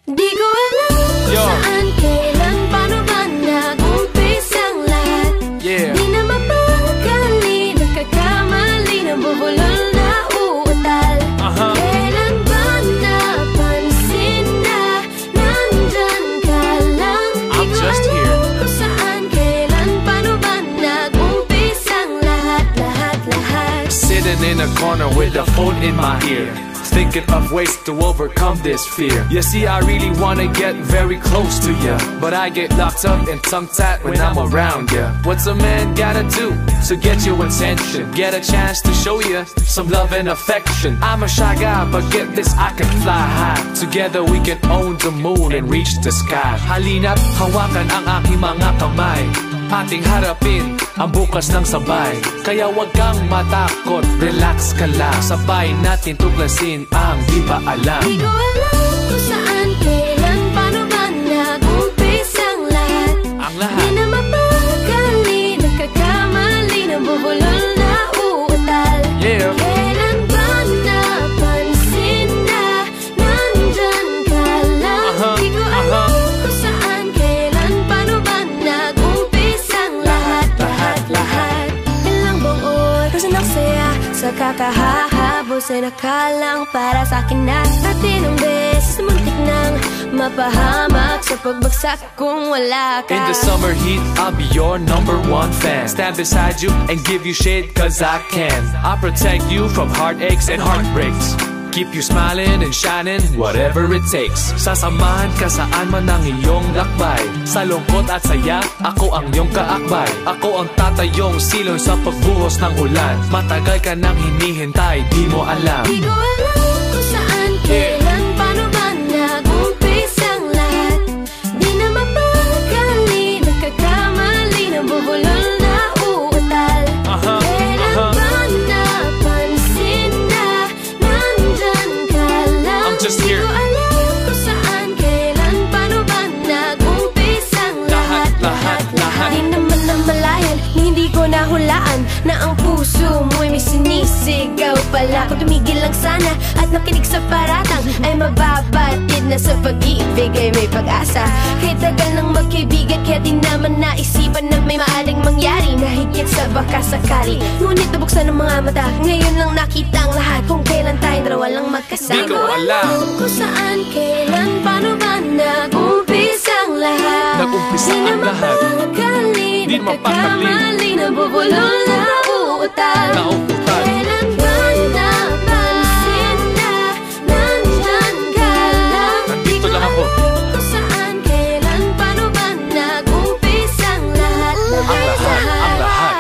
Di ko alam kung saan, kailan, paano ba nag-umpisang lahat. Di na mapakali, nagkakamali, nabubulol na uutal. Kailan ba napansin na nandyan ka lang? Di ko alam kung saan, kailan, paano ba nag-umpisang lahat. Sitting in a corner with a phone in my ear, thinking of ways to overcome this fear. You see, I really wanna get very close to ya, but I get locked up and tongue-tied when I'm around ya. What's a man gotta do to get your attention? Get a chance to show ya some love and affection. I'm a shy guy, but get this, I can fly high. Together we can own the moon and reach the sky. Halina't hawakan ang aking mga kamay, ating harapin ang bukas ng sabay. Kaya wag kang matakot, relax ka lang, sabay natin tuklasin ang di pa alam. Di ko alam kung saan, kailan, paano ba nag-umpisang lahat. Di na mapakali, nagkakamali, nabubulol na uutal. Kailan ba napansin na nandyan ka lang? Di ko alam kung saan, kailan, paano ba nag-umpisang lahat. Ilang buong oras na nagsaya sa kakahahabos ay nakalang para sa akin na natin ang beses muntik nang mapahamak sa pagbagsak kung wala ka. In the summer heat, I'll be your #1 fan. Stand beside you and give you shade cause I can. I'll protect you from heartaches and heartbreaks, keep you smiling and shining, whatever it takes. Sasamahan ka saan man ang iyong lakbay, sa lungkot at saya, ako ang iyong kaakbay. Ako ang tatayong silong sa pagbuhos ng ulan. Matagal ka nang hinihintay, di mo alam. Di ko alam kung saan, kailan, paano ba nag-umpisang lahat. Di na mapakali, nagkakamali, nabubulol na uutal. Kailan ba napansin na nandyan ka lang? I'm just here. Di ko alam kung saan, kailan, paano ba nag-umpisang lahat. Di naman namalayan, hindi ko nahulaan na ang puso mo'y may sinisigaw pala. Kung tumigil lang sana at nakinig sa paratang, ay mababatid na sa pag-ibig ay may pag-asa. Kahit tagal nang magkaibigan, kaya di naman naisipan na may maaring mangyari na higit sa baka sakali. Ngunit nabuksan ng mga mata, ngayon lang nakita ang lahat, kung kailan tayong dalawa lang magkasama. Di ko alam kung saan, kailan, paano ba nag-umpisang lahat. Nag-umpisa Di na ang lahat, mapakali, di mapakali, nagkakamali, nabubulol na uutal. Kailan ba napansin na nandyan ka lang? Nandito lang ako. Kung saan, kailan, paano ba nag-umpisang lahat. Ang lahat.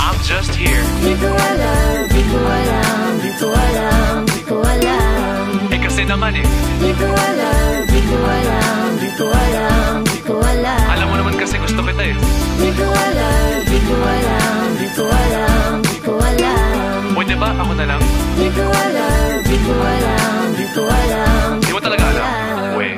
I'm just here. Di ko alam, di ko alam, di ko alam, di ko alam. Eh kasi naman eh, Di ko alam, di ko alam, di ko alam, di ko alam. alam mo naman kasi gusto kita eh. Di ko alam, di ko alam, di ko alam, di ko alam. Pwede ba ako na lang? Di ko alam, di ko alam, di ko alam. Di mo talaga alam? Weh.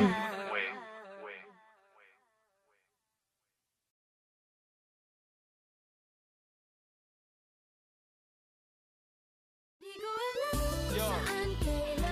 Di ko alam kung saan, kailan,